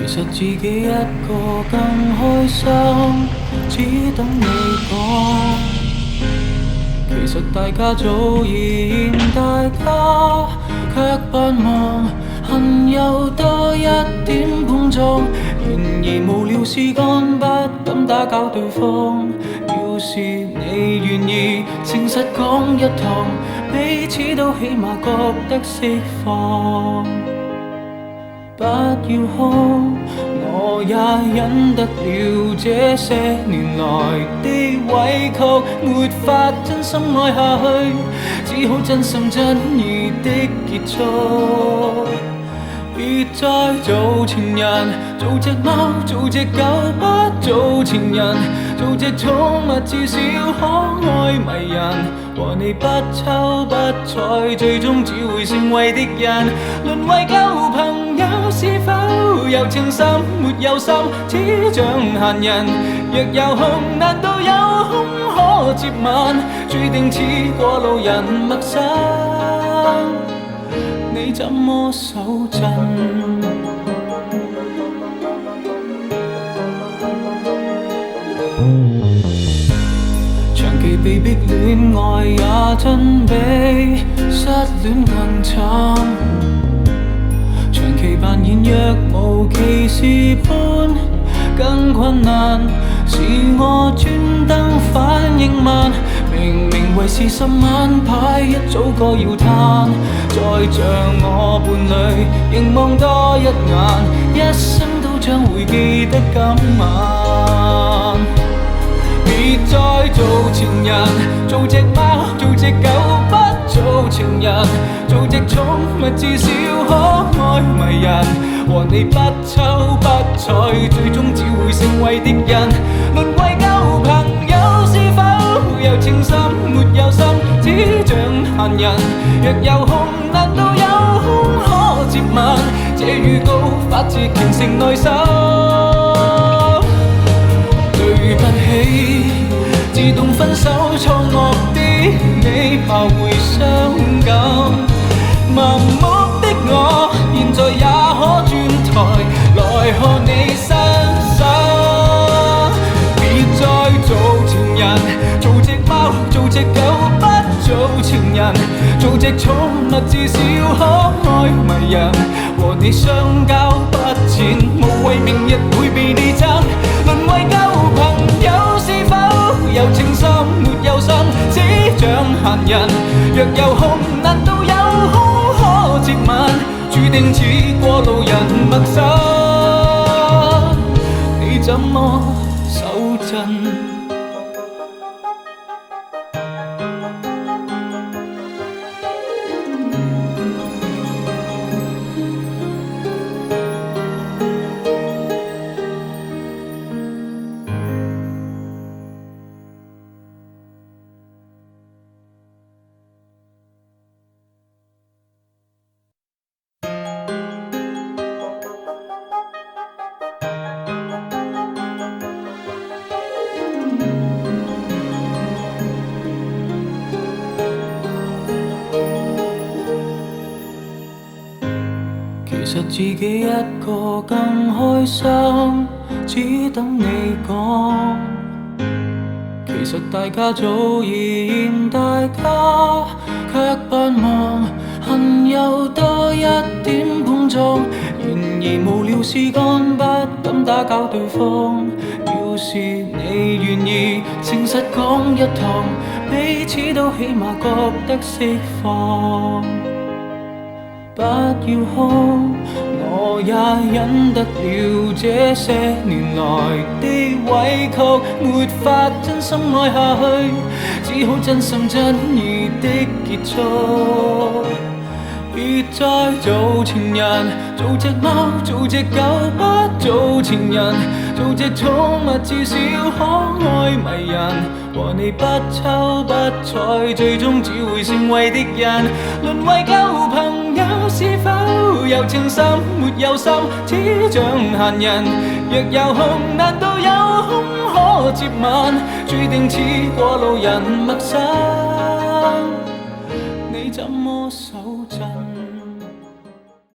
其實自己一個更開心，只等你講。其實大家早已嫌大家，卻扮忙，恨有多一點碰撞。然而無聊事幹，不敢打攪對方。要是你願意誠實講一趟，彼此都起碼覺得釋放。不要哭，我也忍得了這些年來的委屈，沒法真心愛下去，只好真心真意的結束。別再做情人，做隻貓，做隻狗，不做情人，做隻寵物至少可愛迷人。和你不瞅不睬，最終只會成為敵人。淪為舊朋友，是否有情深沒有心，只像閒人。若有空，難道有空可接吻？注定似過路人陌生，你怎麼手震？長期被逼戀愛也真比失戀更慘，長期扮演若無其事般更困難，是我專登反應慢，明明為是10晚牌一早該要攤，再像我伴侶凝望多一眼，一生都將會記得今晚。別再做情人，做隻貓，做隻狗，不做情人，做隻寵物至少可愛迷人。和你不瞅不睬，最終只會成為敵人。淪為舊朋友，是否有情深沒有心，只像閒人。若有空，難道有空可接吻？這預告發自虔誠內心。對不起，自動分手錯愕的你，怕會傷感。盲目的我，現在也可轉台來看你身手。別再做情人，做隻貓，做隻狗，不做情人，做隻寵物至少可愛迷人。和你相交不淺，無謂明日會被你爭。淪為舊朋友，是否有情深沒有心，只像閒人。若有空，難道有空可接吻？注定似過路人陌生，你怎麼手震？其實自己一個更開心，只等你講。其實大家早已嫌大家，卻扮忙，恨有多一點碰撞。然而無聊事幹，不敢打攪對方。要是你願意誠實講一趟，彼此都起碼覺得釋放。不要哭，我也忍得了這些年來的委屈，沒法真心愛下去，只好真心真意的結束。別再做情人，做隻貓，做隻狗，不做情人，做隻寵物至少可愛迷人。和你不瞅不睬，最終只會成為敵人。淪為舊朋友，是否有情深沒有心，只像閒人。若有空，難道有空可接吻？注定似過路人陌生，你怎麼手震？